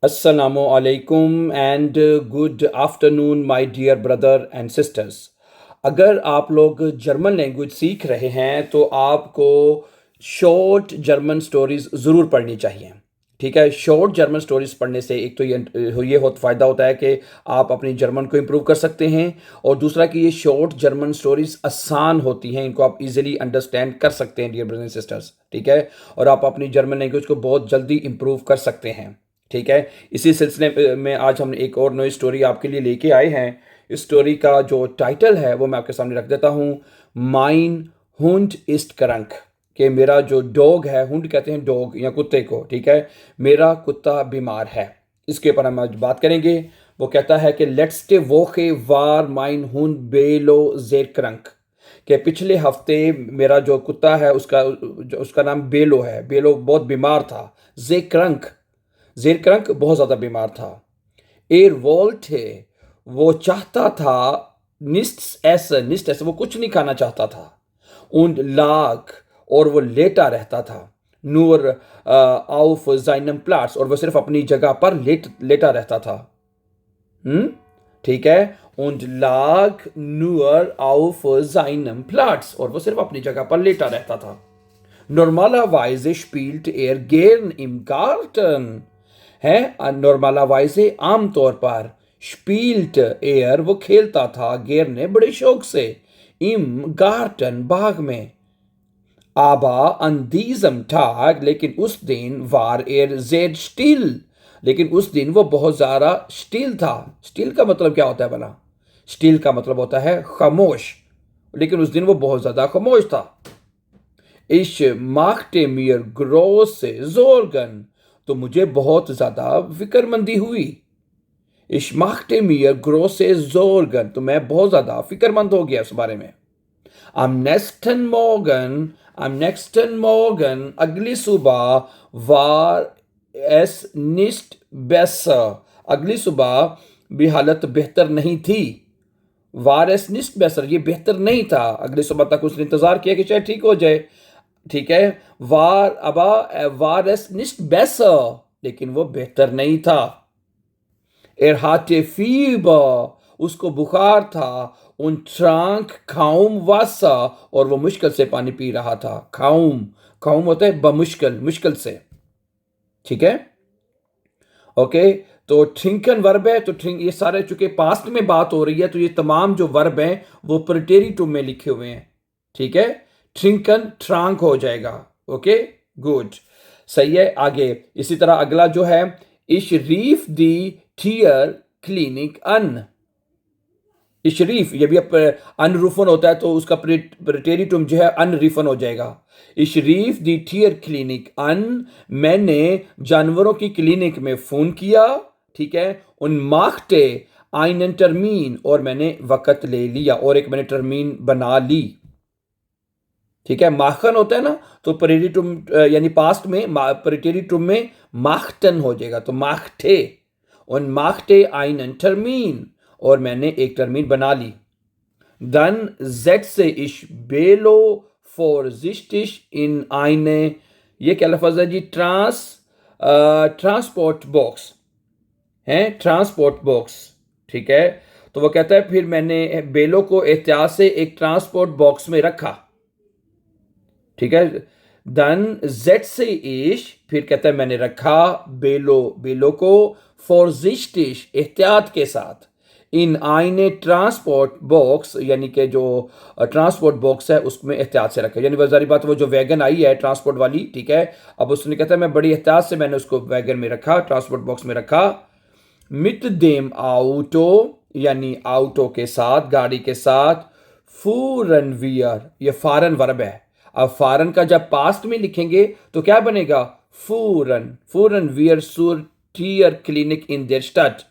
Assalamu alaikum and good afternoon my dear brother and sisters। अगर आप लोग German language सीख रहे हैं तो आपको शॉर्ट जर्मन स्टोरीज ज़रूर पढ़नी चाहिए। ठीक है, शॉर्ट जर्मन स्टोरीज पढ़ने से एक तो ये फ़ायदा होता है कि आप अपनी जर्मन को इम्प्रूव कर सकते हैं, और दूसरा कि ये शॉर्ट जर्मन स्टोरीज आसान होती हैं, इनको आप इजीली अंडरस्टैंड कर सकते हैं डियर ब्रदर्स एंड सिस्टर्स। ठीक है, और आप अपनी जर्मन लैंग्वेज को बहुत जल्दी इम्प्रूव कर सकते हैं। ठीक है, इसी सिलसिले में आज हम एक और नई स्टोरी आपके लिए लेके आए हैं। इस स्टोरी का जो टाइटल है वो मैं आपके सामने रख देता हूँ। माइन हुंड इस्ट करंक, कि मेरा जो डॉग है, हुंड कहते हैं डॉग या कुत्ते को, ठीक है, मेरा कुत्ता बीमार है। इसके ऊपर हम आज बात करेंगे। वो कहता है कि लेट्स वोके वार माइन हुंड बेलो जेर करंक, कि पिछले हफ्ते मेरा जो कुत्ता है उसका नाम बेलो है। बेलो बहुत बीमार था। जे क्रंक, जेर क्रंक बहुत ज़्यादा बीमार था। एर वोल्ट है, वो चाहता था, निस्ट ऐसे वो कुछ नहीं खाना चाहता था। उन लाग, और वो लेटा रहता था। नूर आउफ जाइनम प्लाट्स, और वो सिर्फ अपनी जगह पर लेटा रहता था। ठीक है, und lag nur auf seinem Platz, और वो सिर्फ अपनी जगह पर लेटा रहता था। Normalerweise spielt er gern im Garten, है नॉर्मलावाइजे आमतौर पर, स्पील्ट एयर वो खेलता था, गेर ने बड़े शौक से, इम गार्टन बाग में। आबा an diesem Tag, लेकिन उस दिन वार एर sehr still, लेकिन उस दिन वो बहुत ज़्यादा स्टिल था। स्टिल का मतलब क्या होता है भला? स्टिल का मतलब होता है खामोश, लेकिन उस दिन वो बहुत ज़्यादा खामोश था। Ich machte mir große Sorgen, तो मुझे बहुत ज़्यादा फिक्रमंदी हुई। Ich machte mir große Sorgen, तो मैं बहुत ज़्यादा फिक्रमंद हो गया इस बारे में। am nächsten Morgen, अगली सुबह, war es nicht besser, अगली सुबह भी हालत बेहतर नहीं थी। war es nicht besser, ये बेहतर नहीं था। अगली सुबह तक उसने इंतजार किया कि शायद ठीक हो जाए। ठीक है, war es nicht besser, लेकिन वो बेहतर नहीं था। Er hatte Fieber, उसको बुखार था। und trank kaum Wasser, और वो मुश्किल से पानी पी रहा था। काउम होता है बमुश्किल, मुश्किल से। ठीक है, ओके। तो ट्रिंकन वर्ब है, तो ये सारे चूंकि पास्ट में बात हो रही है, तो ये तमाम जो वर्ब हैं वो प्रेटेरिटुम में लिखे हुए हैं। ठीक है, ट्रिंकन ट्रांक हो जाएगा। ओके, गुड, सही है। आगे इसी तरह अगला जो है, इश रीफ दी थियर क्लिनिक अन। इशरीफ, ये भी अनरूफन होता है, तो उसका प्रेटेरिटुम जो है अनरीफन हो जाएगा। इशरीफ दी थियर क्लिनिक अन, मैंने जानवरों की क्लिनिक में फोन किया। ठीक है, उन माखते आइनन टर्मीन, और मैंने वक़्त ले लिया, और एक मैंने टर्मीन बना ली। ठीक है, माखन होता है ना, तो प्रेटेरिटुम यानी पास्ट में प्रेटेरिटुम में माखटन हो जाएगा, तो माखते, उन माखते आइनन टर्मीन, और मैंने एक टर्मीन बना ली। Dann setze ich Belo vorsichtig in eine, ये क्या लफ्ज़ है जी, ट्रांसपोर्ट बॉक्स है, ट्रांसपोर्ट बॉक्स। ठीक है, तो वो कहता है फिर मैंने बेलो को एहतियात से एक ट्रांसपोर्ट बॉक्स में रखा। ठीक है, dann setze ich, फिर कहता है मैंने रखा बेलो को vorsichtig, एहतियात के साथ, इन आइने ट्रांसपोर्ट बॉक्स, यानी कि जो ट्रांसपोर्ट बॉक्स है उसमें एहतियात से रखा। यानी वजारी बात, वो जो वैगन आई है ट्रांसपोर्ट वाली, ठीक है, अब उसने कहता है मैं बड़ी एहतियात से मैंने उसको वैगन में रखा, ट्रांसपोर्ट बॉक्स में रखा। मिट देम आउटो, यानी आउटो के साथ, गाड़ी के साथ। फूरन वियर, ये फॉरन वर्ब है। अब फॉरन का जब पास्ट में लिखेंगे तो क्या बनेगा? फूरन वियर सुर टियर क्लिनिक इन देयर स्टाड।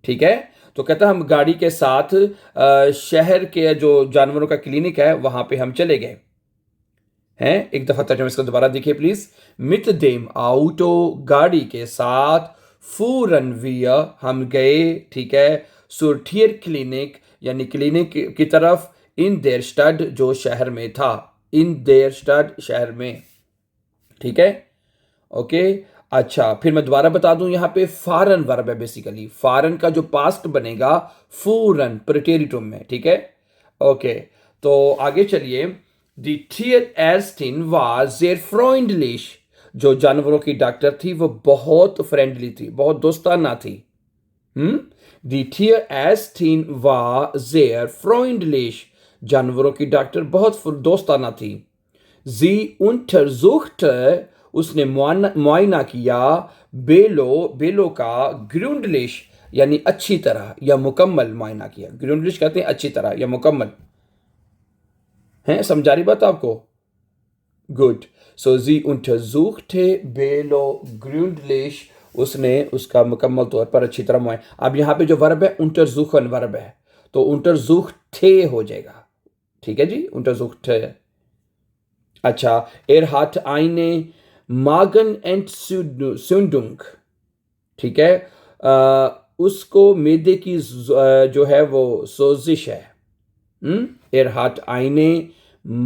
ठीक है, तो कहता हम गाड़ी के साथ शहर के जो जानवरों का क्लिनिक है वहां पे हम चले गए हैं। एक दफा तर्जुमा इसको दोबारा देखिए प्लीज। मित देम आउटो, गाड़ी के साथ। फूरन विया, हम गए। ठीक है, सुरठियर क्लिनिक, यानी क्लिनिक की तरफ। इन देयर स्टड, जो शहर में था, इन देयर स्टड, शहर में। ठीक है, ओके। अच्छा, फिर मैं दोबारा बता दूं, यहाँ पे फारन वर्ब है बेसिकली। फारन का जो पास्ट बनेगा फूरन प्रेटेरिटुम में, ठीक है। ओके, तो आगे चलिए। दी थियर एस्टिन वाज देयर फ्रेंडलिश, जो जानवरों की डॉक्टर थी वो बहुत फ्रेंडली थी, बहुत दोस्ताना थी। दी थियर एस्टिन वाज देयर फ्रेंडलिश, जानवरों की डॉक्टर बहुत दोस्ताना थी। जी untersuchte, उसने मुआयना किया। बेलो का ग्रुंडलिश, यानी अच्छी तरह या मुकम्मल मुआयना किया। ग्रुंडलिश कहते हैं अच्छी तरह या मुकम्मल। है, समझा रही बात आपको? गुड। सो जी untersuchte बेलो ग्रुंडलिश, उसने उसका मुकम्मल तौर पर अच्छी तरह मुआयना। अब यहाँ पे जो वर्ब है untersuchen वर्ब है, तो untersuchte हो जाएगा, ठीक है जी, untersuchte। अच्छा, er hat eine Magenentzündung, ठीक है। उसको मैदे की जो है वो सोजिश है। er hat eine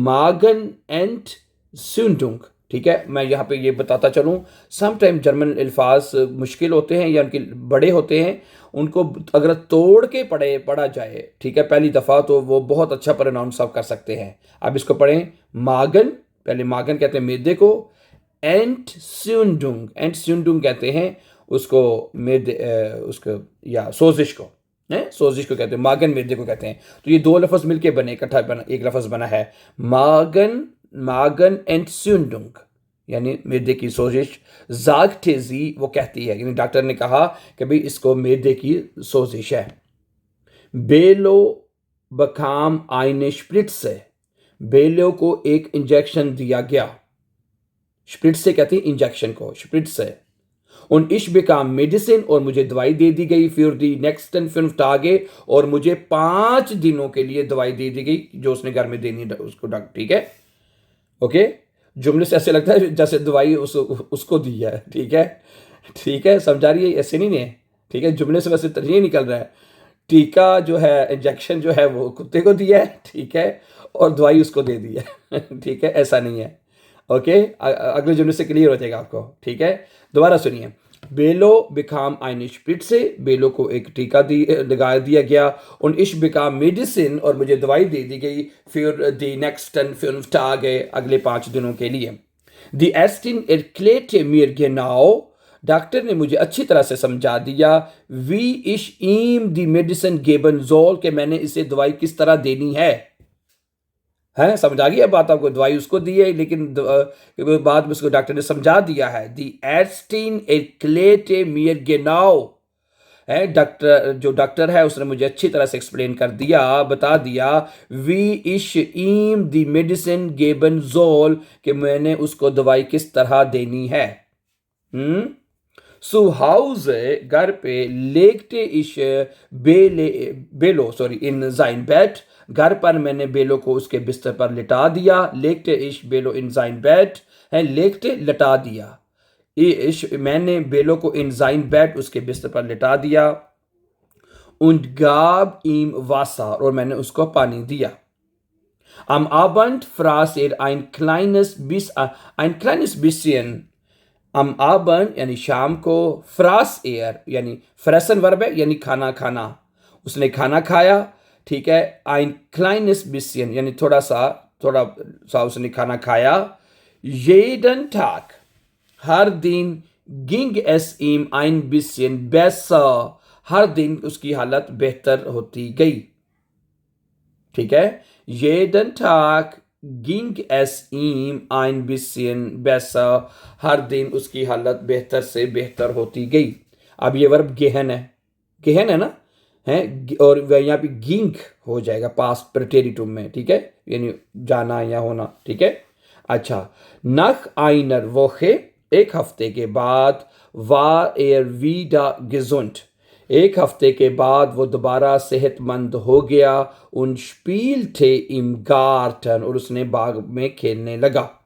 Magenentzündung, ठीक है। मैं यहाँ पे ये बताता चलूँ, समटाइम जर्मन अल्फाज मुश्किल होते हैं या उनके बड़े होते हैं, उनको अगर तोड़ के पढ़ा जाए, ठीक है, पहली दफ़ा, तो वो बहुत अच्छा प्रोनाउंस आप कर सकते हैं। अब इसको पढ़ें, मागन, पहले मागन कहते हैं मैदे को, एंट स्यूंडुंग कहते हैं उसको मैदे उसको या सोजिश को, है, सोजिश को कहते हैं, मागन मैदे को कहते हैं। तो ये दो लफ्ज़ मिलके बने, इकट्ठा बना, एक लफ्ज़ बना है मागन एंटस्यूंडुंग, यानी मैदे की सोजिश। जागटेजी, वो कहती है, यानी डॉक्टर ने कहा कि भाई इसको मैदे की सोजिश है। बेलो बकाम आइने स्प्रिट्से, बेलो को एक इंजेक्शन दिया गया। स्प्रिट्से कहती है इंजेक्शन को, स्प्रिट्से। उन इश बेकाम मेडिसिन, और मुझे दवाई दे दी गई। फिर दी नेक्स्ट एंड 5 टागे, और मुझे 5 दिनों के लिए दवाई दे दी गई जो उसने घर में देनी उसको, ठीक है। ओके, जुमले से ऐसे लगता है जैसे दवाई उसको दी है, ठीक है, ठीक है, समझा रही है, ऐसे नहीं है, ठीक है। जुमले से वैसे ये निकल रहा है, टीका जो है, इंजेक्शन जो है वो कुत्ते को दिया है, ठीक है, और दवाई उसको दे दी है ठीक है, ऐसा नहीं है। ओके, अगले जुमले से क्लियर हो जाएगा आपको, ठीक है। दोबारा सुनिए, बेलो बिकाम आइन स्प्रिट से, बेलो को एक टीका लगा दिया गया। उन इश बिकाम मेडिसिन, और मुझे दवाई दे दी गई। फिर दी नेक्स्ट 5 टागे, अगले 5 दिनों के लिए। दी एस्टिन एरक्लेटे मिर गेनाओ, डॉक्टर ने मुझे अच्छी तरह से समझा दिया। वी इश ईम दी मेडिसिन गेबन जोल, के मैंने इसे दवाई किस तरह देनी है। समझ आ गई अब बात आपको? दवाई उसको दी है, लेकिन बाद में उसको डॉक्टर ने समझा दिया है। दी एस्टिन एरक्लेटे मियर गेनाओ, है, डॉक्टर है उसने मुझे अच्छी तरह से एक्सप्लेन कर दिया, बता दिया। वी इश ईम दी मेडिसिन गेबन जोल, कि मैंने उसको दवाई किस तरह देनी है। Zuhause, घर पे, legte ich बेलो इन sein Bett, घर पर मैंने बेलो को उसके बिस्तर पर लिटा दिया। legte ich बेलो इन sein Bett, है, legte लिटा दिया। मैंने बेलो को इन sein Bett उसके बिस्तर पर लिटा दिया। und gab ihm Wasser, और मैंने उसको पानी दिया। Am Abend fraß ein kleines bisschen। am Abend यानी शाम को, फ्रास एयर यानी फ्रेसन वर्ब है, यानी खाना खाना, उसने खाना खाया, ठीक है। ein kleines bisschen यानी थोड़ा सा उसने खाना खाया। jeden Tag, हर दिन, ging es ihm ein bisschen besser, हर दिन उसकी हालत बेहतर होती गई, ठीक है। jeden Tag ging es ihm ein bisschen besser, हर दिन उसकी हालत बेहतर से बेहतर होती गई। अब ये वर्ब गेहन है ना, है, और यहाँ पे गिंग हो जाएगा पास्ट प्रेटेरिटुम में, ठीक है, यानी जाना या होना, ठीक है। अच्छा, nach einer Woche, एक हफ्ते के बाद, war er wieder gesund, एक हफ्ते के बाद वो दोबारा सेहतमंद हो गया। उन spielte im Garten, और उसने बाग में खेलने लगा,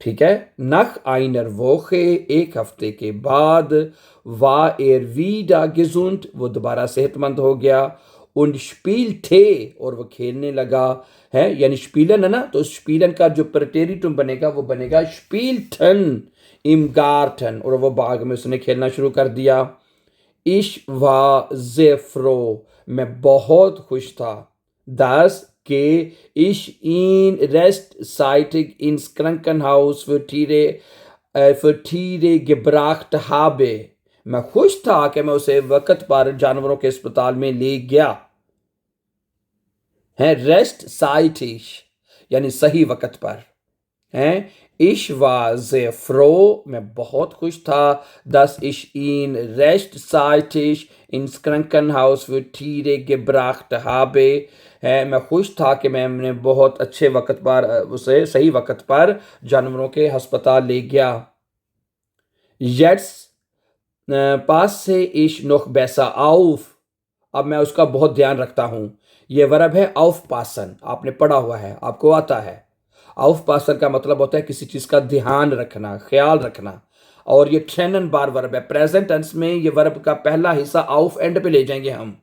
ठीक है। nach einer Woche, एक हफ्ते के बाद, war er wieder gesund, वो दोबारा सेहतमंद हो गया। und spielte, और वो खेलने लगा, है, यानी स्पीलन है ना, तो स्पीलन का जो प्रेटेरिटुम बनेगा वो बनेगा spielten, im Garten, और वो बाग में उसने खेलना शुरू कर दिया. Ich war sehr froh, मैं बहुत खुश था. dass ich ihn rechtzeitig ins Krankenhaus für Tiere gebracht habe. मैं खुश था कि मैं उसे वक्त पर जानवरों के अस्पताल में ले गया. है rechtzeitig यानी सही वक्त पर. हैं ich war sehr froh, मैं बहुत खुश था. dass ich ihn rechtzeitig ins Krankenhaus für Tiere gebracht habe. है मैं खुश था कि मैंने बहुत अच्छे वक्त पर उसे सही वक्त पर जानवरों के अस्पताल ले गया. Jetzt passe ich noch besser auf. अब मैं उसका बहुत ध्यान रखता हूं. ये वर्ब है aufpassen, आपने पढ़ा हुआ है, आपको आता है. aufpassen का मतलब होता है किसी चीज का ध्यान रखना, ख्याल रखना. और ये ट्रेनन बार वर्ब है. प्रेजेंट टेंस में ये वर्ब का पहला हिस्सा auf एंड पे ले जाएंगे हम.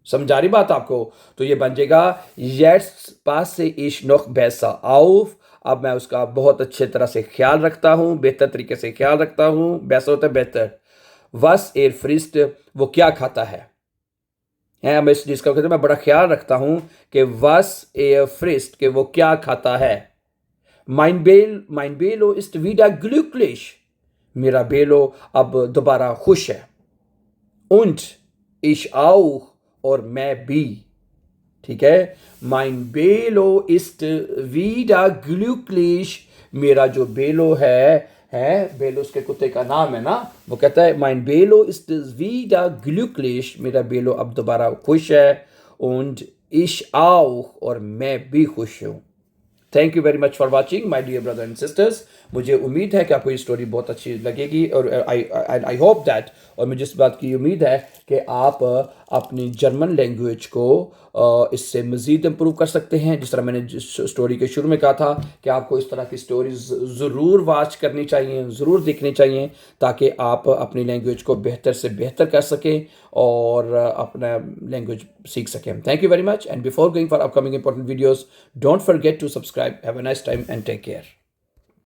समझा रही बात आपको? तो ये बन जाएगा jetzt passe ich noch besser auf. अब मैं उसका बहुत अच्छे तरह से ख्याल रखता हूं, बेहतर तरीके से ख्याल रखता हूं. besser होता है बेहतर. was frisst, वो क्या खाता है. मैं इस चीज का कहते हैं मैं बड़ा ख्याल रखता हूं कि was frisst, कि वो क्या खाता है. mein Belo ist wieder glücklich. मेरा बेलो अब दोबारा खुश है. und ich auch, और मैं भी. ठीक है. mein Belo ist wieder glücklich. मेरा जो बेलो है बेलो उसके कुत्ते का नाम है ना. वो कहता है mein Belo ist wieder glücklich. मेरा बेलो अब दोबारा खुश है. und ich auch, और मैं भी खुश हूं. Thank you very much for watching my dear brother and sisters. मुझे उम्मीद है कि आपको ये स्टोरी बहुत अच्छी लगेगी, और आई होप दैट, और मुझे इस बात की उम्मीद है कि आप अपनी जर्मन लैंग्वेज को इससे मज़ीद इम्प्रूव कर सकते हैं. जिस तरह मैंने स्टोरी के शुरू में कहा था कि आपको इस तरह की स्टोरीज ज़रूर वॉच करनी चाहिए, ज़रूर देखनी चाहिए, ताकि आप अपनी लैंग्वेज को बेहतर से बेहतर कर सकें और अपना लैंग्वेज सीख सकें. Thank you very much, and before going for upcoming important videos, don't forget to subscribe. Have a nice time and take care.